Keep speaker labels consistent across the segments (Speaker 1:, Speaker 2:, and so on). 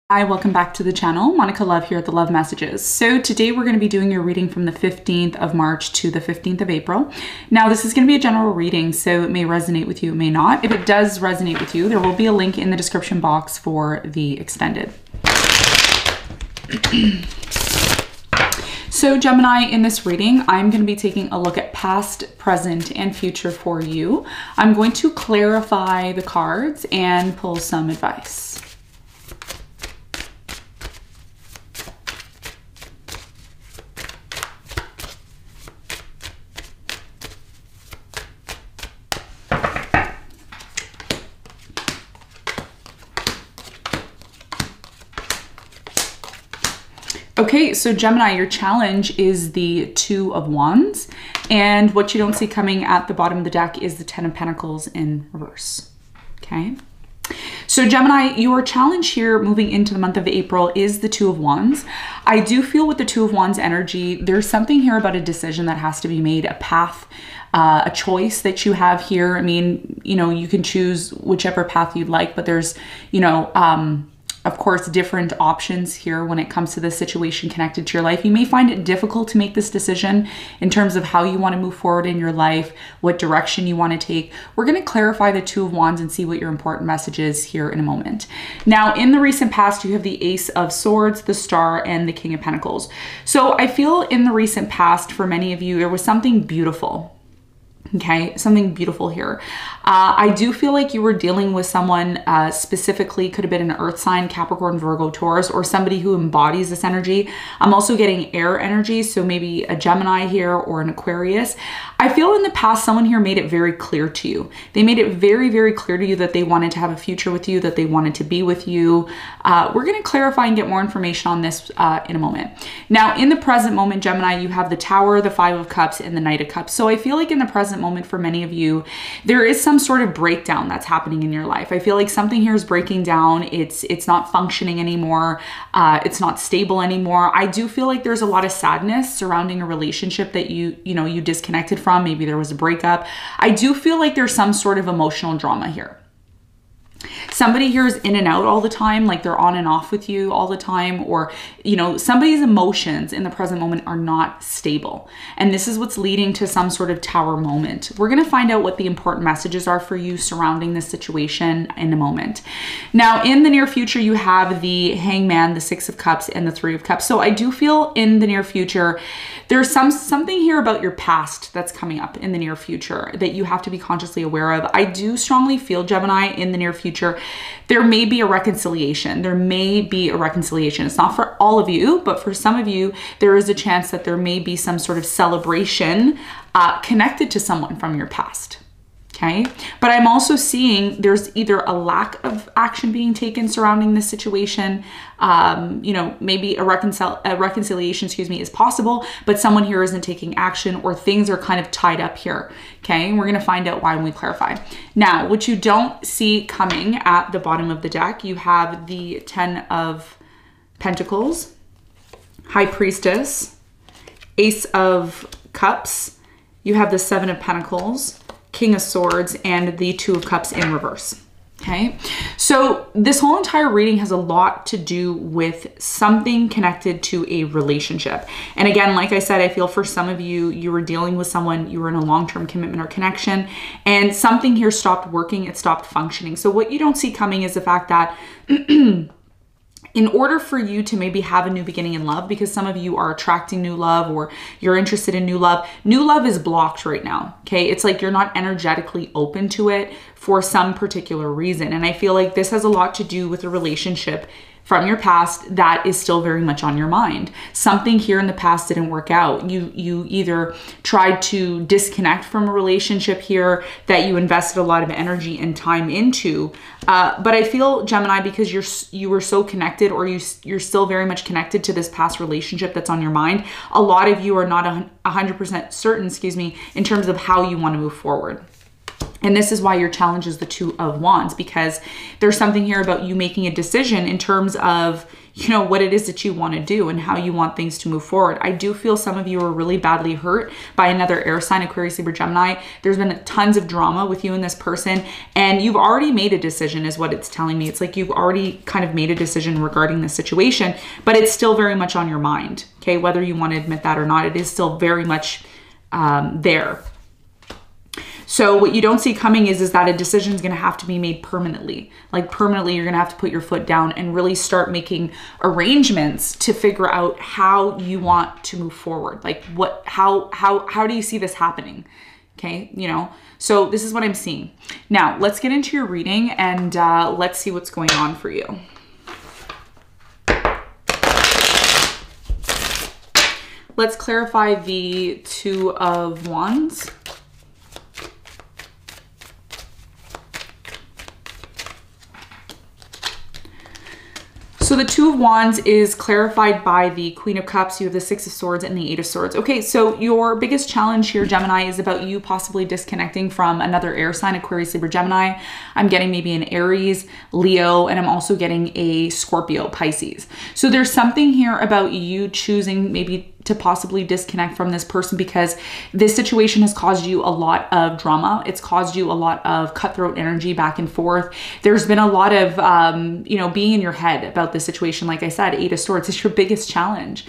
Speaker 1: Hi, welcome back to the channel. Monica Love here at the Love Messages. So today we're going to be doing your reading from the 15th of March to the 15th of April. Now this is going to be a general reading, so it may resonate with you, it may not. If it does resonate with you, there will be a link in the description box for the extended. So Gemini, in this reading, I'm going to be taking a look at past, present, and future for you. I'm going to clarify the cards and pull some advice. Okay, so Gemini, your challenge is the Two of Wands, and what you don't see coming at the bottom of the deck is the Ten of Pentacles in reverse, okay? So Gemini, your challenge here moving into the month of April is the Two of Wands. I do feel with the Two of Wands energy, there's something here about a decision that has to be made, a path, a choice that you have here. I mean, you know, you can choose whichever path you'd like, but there's, you know, of course, different options here when it comes to this situation connected to your life. You may find it difficult to make this decision in terms of how you want to move forward in your life, what direction you want to take. We're going to clarify the Two of Wands and see what your important message is here in a moment. Now, in the recent past, you have the Ace of Swords, the Star, and the King of Pentacles. So I feel in the recent past, for many of you, there was something beautiful. Okay, something beautiful here. I do feel like you were dealing with someone specifically, could have been an earth sign, Capricorn, Virgo, Taurus, or somebody who embodies this energy. I'm also getting air energy, so maybe a Gemini here or an Aquarius. I feel in the past, someone here made it very clear to you. They made it very, very clear to you that they wanted to have a future with you, that they wanted to be with you. We're going to clarify and get more information on this in a moment. Now, in the present moment, Gemini, you have the Tower, the Five of Cups, and the Knight of Cups. So I feel like in the present moment for many of you, there is some sort of breakdown that's happening in your life. I feel like something here is breaking down. It's not functioning anymore. It's not stable anymore. I do feel like there's a lot of sadness surrounding a relationship that you disconnected from. Maybe there was a breakup. I do feel like there's some sort of emotional drama here. Somebody here is in and out all the time, like they're on and off with you all the time, or, you know, somebody's emotions in the present moment are not stable. And this is what's leading to some sort of tower moment. We're going to find out what the important messages are for you surrounding this situation in a moment. Now, in the near future, you have the Hangman, the Six of Cups, and the Three of Cups. So I do feel in the near future, there's something here about your past that's coming up in the near future that you have to be consciously aware of. I do strongly feel, Gemini, in the near future, there may be a reconciliation. There may be a reconciliation. It's not for all of you, but for some of you, there is a chance that there may be some sort of celebration connected to someone from your past. Okay, but I'm also seeing there's either a lack of action being taken surrounding this situation. You know, maybe a reconciliation, is possible, but someone here isn't taking action, or things are kind of tied up here. Okay, and we're going to find out why when we clarify. Now, what you don't see coming at the bottom of the deck, you have the Ten of Pentacles, High Priestess, Ace of Cups. You have the Seven of Pentacles, King of Swords, and the Two of Cups in reverse. Okay, so this whole entire reading has a lot to do with something connected to a relationship. And again, like I said, I feel for some of you, you were dealing with someone, you were in a long-term commitment or connection, and something here stopped working, it stopped functioning. So what you don't see coming is the fact that in order for you to maybe have a new beginning in love, because some of you are attracting new love or you're interested in new love is blocked right now, okay? It's like you're not energetically open to it for some particular reason. And I feel like this has a lot to do with a relationship from your past that is still very much on your mind. Something here in the past didn't work out. You either tried to disconnect from a relationship here that you invested a lot of energy and time into. But I feel, Gemini, because you were so connected, or you're still very much connected to this past relationship that's on your mind, a lot of you are not 100% certain, in terms of how you want to move forward. And this is why your challenge is the Two of Wands, because there's something here about you making a decision in terms of, you know, what it is that you want to do and how you want things to move forward. I do feel some of you are really badly hurt by another air sign, Aquarius, Libra, Gemini. There's been tons of drama with you and this person, and you've already made a decision is what it's telling me. It's like you've already kind of made a decision regarding the situation, but it's still very much on your mind, okay? Whether you want to admit that or not, it is still very much there. So what you don't see coming is that a decision is going to have to be made permanently. Like permanently, you're going to have to put your foot down and really start making arrangements to figure out how you want to move forward. Like how do you see this happening? Okay, you know, so this is what I'm seeing. Now let's get into your reading and let's see what's going on for you. Let's clarify the Two of Wands. So the Two of Wands is clarified by the Queen of Cups. You have the Six of Swords and the Eight of Swords. Okay, so your biggest challenge here, Gemini, is about you possibly disconnecting from another air sign, Aquarius, Libra, Gemini. I'm getting maybe an Aries, Leo, and I'm also getting a Scorpio, Pisces. So there's something here about you choosing maybe to possibly disconnect from this person because this situation has caused you a lot of drama. It's caused you a lot of cutthroat energy back and forth. There's been a lot of, you know, being in your head about the situation. Like I said, Eight of Swords is your biggest challenge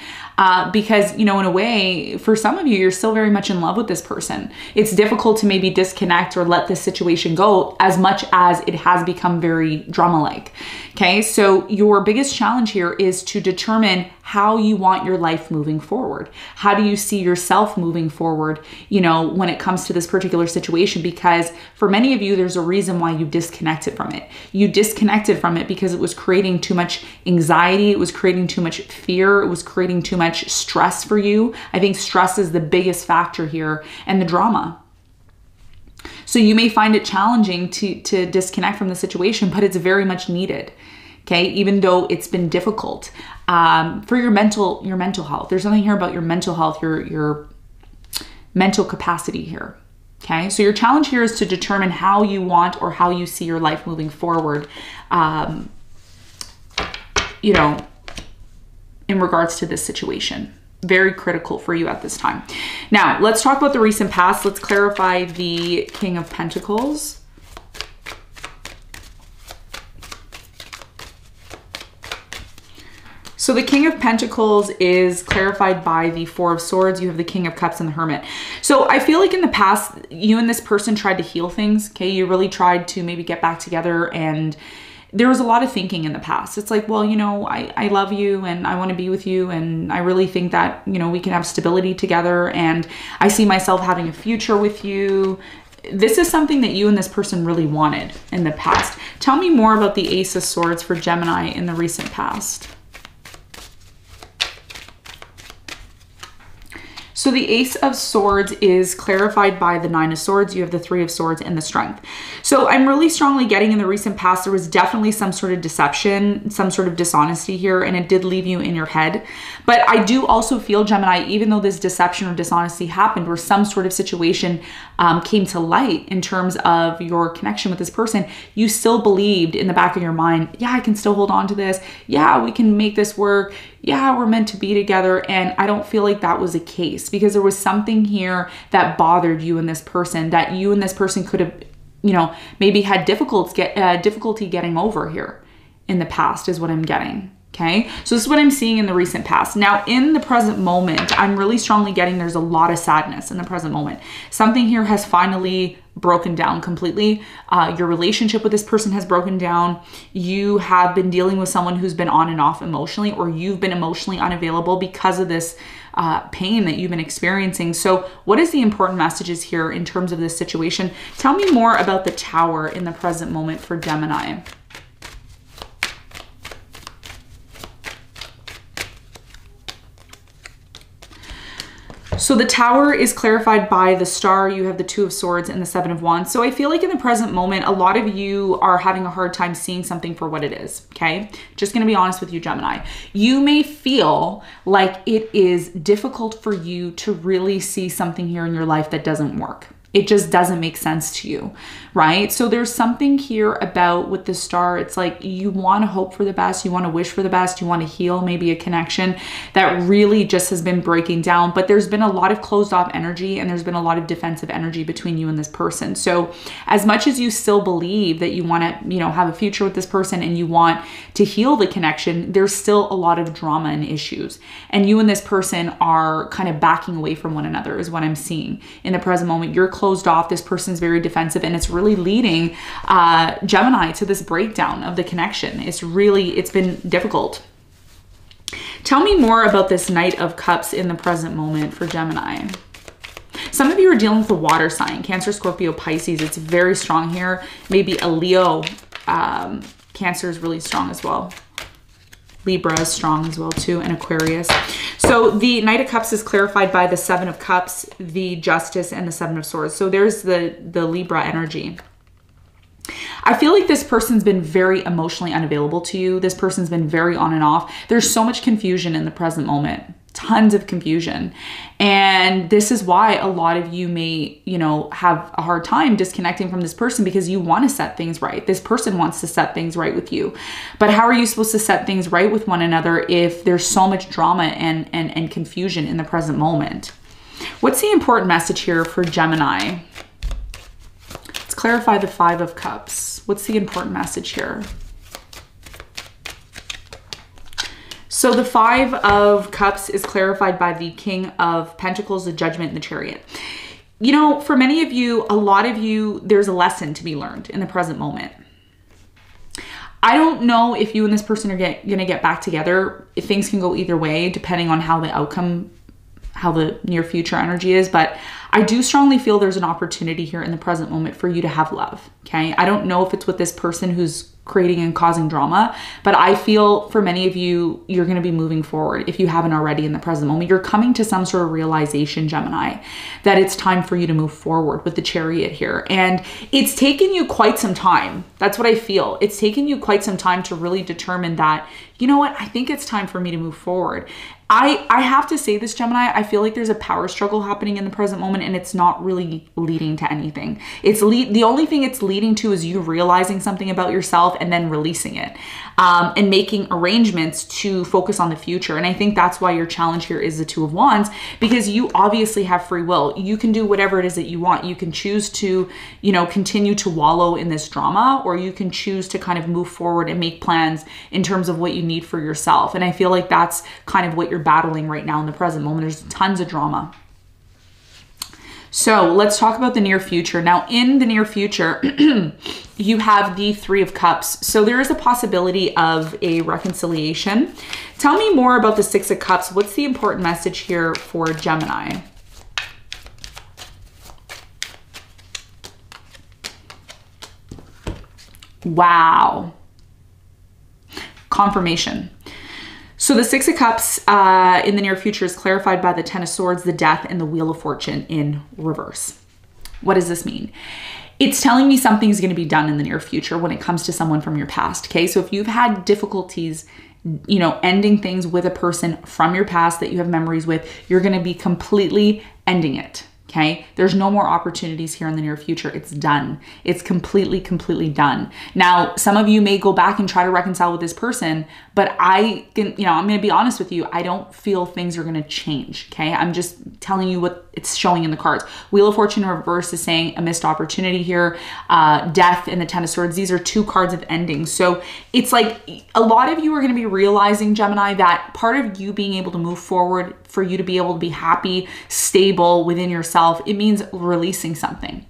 Speaker 1: because, you know, in a way, for some of you, you're still very much in love with this person. It's difficult to maybe disconnect or let this situation go as much as it has become very drama-like. Okay, so your biggest challenge here is to determine how you want your life moving forward. How do you see yourself moving forward, you know, when it comes to this particular situation? Because for many of you, there's a reason why you disconnected from it. You disconnected from it because it was creating too much anxiety. It was creating too much fear. It was creating too much stress for you. I think stress is the biggest factor here, and the drama. So you may find it challenging to disconnect from the situation, but it's very much needed. Okay, even though it's been difficult for your mental health. There's something here about your mental health, your mental capacity here. Okay, so your challenge here is to determine how you want or how you see your life moving forward. You know, in regards to this situation. Very critical for you at this time. Now, let's talk about the recent past. Let's clarify the King of Pentacles. So the King of Pentacles is clarified by the Four of Swords. You have the King of Cups and the Hermit. So I feel like in the past, you and this person tried to heal things. Okay, you really tried to maybe get back together, and there was a lot of thinking in the past. It's like, well, you know, I love you and I want to be with you, and I really think that, you know, we can have stability together, and I see myself having a future with you. This is something that you and this person really wanted in the past. Tell me more about the Ace of Swords for Gemini in the recent past. So the Ace of Swords is clarified by the Nine of Swords. You have the Three of Swords and the Strength. So I'm really strongly getting in the recent past, there was definitely some sort of deception, some sort of dishonesty here, and it did leave you in your head. But I do also feel, Gemini, even though this deception or dishonesty happened, or some sort of situation came to light in terms of your connection with this person, you still believed in the back of your mind, yeah, I can still hold on to this. Yeah, we can make this work. Yeah, we're meant to be together. And I don't feel like that was the case, because there was something here that bothered you and this person, that you and this person could have, you know, maybe had difficulty getting over here in the past is what I'm getting. Okay, so this is what I'm seeing in the recent past. Now, in the present moment, I'm really strongly getting there's a lot of sadness in the present moment. Something here has finally broken down completely. Your relationship with this person has broken down. You have been dealing with someone who's been on and off emotionally, or you've been emotionally unavailable because of this pain that you've been experiencing. So what is the important messages here in terms of this situation? Tell me more about the Tower in the present moment for Gemini. So the Tower is clarified by the Star. You have the Two of Swords and the Seven of Wands. So I feel like in the present moment, a lot of you are having a hard time seeing something for what it is, okay? Just gonna be honest with you, Gemini. You may feel like it is difficult for you to really see something here in your life that doesn't work, It just doesn't make sense to you, right? So there's something here about with the star. It's like you want to hope for the best. You want to wish for the best. You want to heal maybe a connection that really just has been breaking down. But there's been a lot of closed off energy and there's been a lot of defensive energy between you and this person. So as much as you still believe that you want to, you know, have a future with this person and you want to heal the connection, there's still a lot of drama and issues. And you and this person are kind of backing away from one another is what I'm seeing in the present moment. You're closed off. This person's very defensive, and it's really leading Gemini to this breakdown of the connection. It's been difficult. Tell me more about this Knight of Cups in the present moment for Gemini. Some of you are dealing with a water sign, Cancer, Scorpio, Pisces. It's very strong here. Maybe a Leo. Cancer is really strong as well. Libra is strong as well too, and Aquarius. So the Knight of Cups is clarified by the Seven of Cups, the Justice, and the Seven of Swords. So there's the Libra energy. I feel like this person's been very emotionally unavailable to you. This person's been very on and off. There's so much confusion in the present moment. Tons of confusion. And this is why a lot of you may, you know, have a hard time disconnecting from this person because you want to set things right. This person wants to set things right with you. But how are you supposed to set things right with one another if there's so much drama and confusion in the present moment? What's the important message here for Gemini? Let's clarify the Five of Cups. What's the important message here? So the Five of Cups is clarified by the King of Pentacles, the Judgment, and the Chariot. You know, for many of you, a lot of you, there's a lesson to be learned in the present moment. I don't know if you and this person are going to get back together. If things can go either way, depending on how the outcome, how the near future energy is. But I do strongly feel there's an opportunity here in the present moment for you to have love. Okay. I don't know if it's with this person who's creating and causing drama, but I feel for many of you, you're going to be moving forward. If you haven't already in the present moment, you're coming to some sort of realization, Gemini, that it's time for you to move forward with the Chariot here. And it's taken you quite some time. That's what I feel. It's taken you quite some time to really determine that, you know what, I think it's time for me to move forward. I have to say this, Gemini, I feel like there's a power struggle happening in the present moment and it's not really leading to anything. The only thing it's leading to is you realizing something about yourself and then releasing it and making arrangements to focus on the future. And I think that's why your challenge here is the Two of Wands, because you obviously have free will. You can do whatever it is that you want. You can choose to, you know, continue to wallow in this drama, or you can choose to kind of move forward and make plans in terms of what you need for yourself. And I feel like that's kind of what you're battling right now in the present moment. There's tons of drama. So let's talk about the near future. Now, in the near future, you have the Three of Cups. So there is a possibility of a reconciliation. Tell me more about the Six of Cups. What's the important message here for Gemini? Wow. Confirmation. So the Six of Cups in the near future is clarified by the Ten of Swords, the Death, and the Wheel of Fortune in reverse. What does this mean? It's telling me something's going to be done in the near future when it comes to someone from your past. Okay, so if you've had difficulties, you know, ending things with a person from your past that you have memories with, you're going to be completely ending it. Okay, there's no more opportunities here in the near future. It's done. It's completely, completely done. Now, some of you may go back and try to reconcile with this person, but I'm going to be honest with you. I don't feel things are going to change. Okay, I'm just telling you what it's showing in the cards. Wheel of Fortune in reverse is saying a missed opportunity here. Death and the Ten of Swords. These are two cards of endings. So it's like a lot of you are going to be realizing, Gemini, that part of you being able to move forward, for you to be able to be happy, stable within yourself, it means releasing something.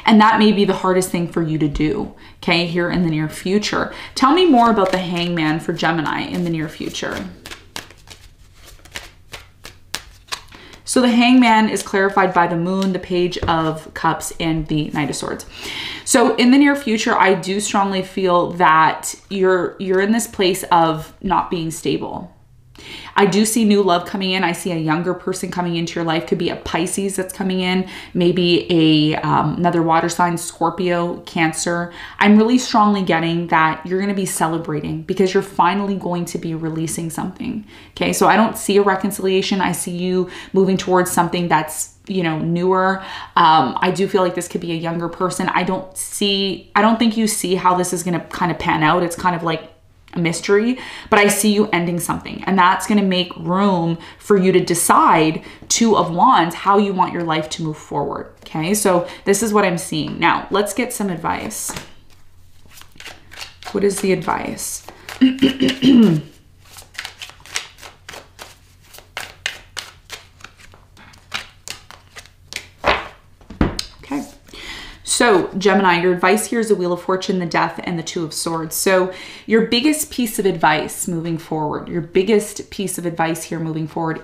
Speaker 1: And that may be the hardest thing for you to do, okay, here in the near future. Tell me more about the Hangman for Gemini in the near future. So the Hangman is clarified by the Moon, the Page of Cups, and the Knight of Swords. So in the near future, I do strongly feel that you're in this place of not being stable. I do see new love coming in. I see a younger person coming into your life. Could be a Pisces that's coming in, maybe another water sign, Scorpio, Cancer. I'm really strongly getting that you're going to be celebrating because you're finally going to be releasing something. Okay, so I don't see a reconciliation. I see you moving towards something that's you know, newer. I do feel like this could be a younger person. I don't think you see how this is going to kind of pan out. It's kind of like a mystery, but I see you ending something, and that's going to make room for you to decide, Two of Wands, how you want your life to move forward. Okay, so this is what I'm seeing. Now let's get some advice. What is the advice? Okay. So Gemini, your advice here is the Wheel of Fortune, the Death, and the Two of Swords. So your biggest piece of advice moving forward,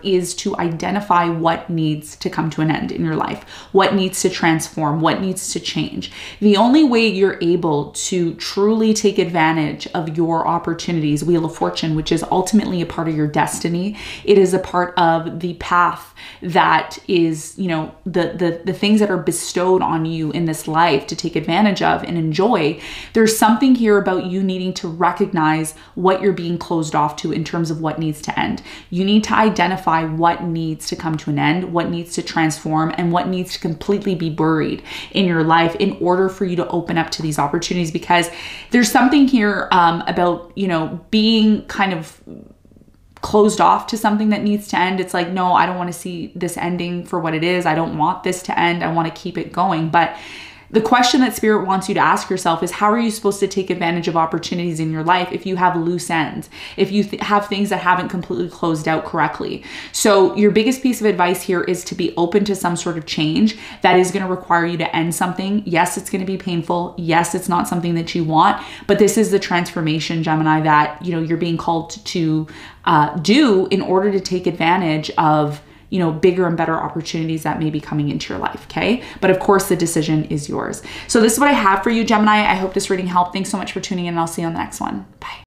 Speaker 1: is to identify what needs to come to an end in your life, what needs to transform, what needs to change. The only way you're able to truly take advantage of your opportunities, Wheel of Fortune, which is ultimately a part of your destiny, it is a part of the path that is, you know, the things that are bestowed on you in this life to take advantage of and enjoy. There's something here about you needing to recognize what you're being closed off to in terms of what needs to end. You need to identify what needs to come to an end, what needs to transform, and what needs to completely be buried in your life in order for you to open up to these opportunities, because there's something here about, you know, being kind of closed off to something that needs to end. It's like, no, I don't want to see this ending for what it is. I don't want this to end. I want to keep it going. But the question that Spirit wants you to ask yourself is, how are you supposed to take advantage of opportunities in your life if you have loose ends, if you have things that haven't completely closed out correctly? So your biggest piece of advice here is to be open to some sort of change that is going to require you to end something. Yes, it's going to be painful. Yes, it's not something that you want, but this is the transformation, Gemini, that, you know, you're being called to do in order to take advantage of, you know, bigger and better opportunities that may be coming into your life. Okay. But of course the decision is yours. So this is what I have for you, Gemini. I hope this reading helped. Thanks so much for tuning in, and I'll see you on the next one. Bye.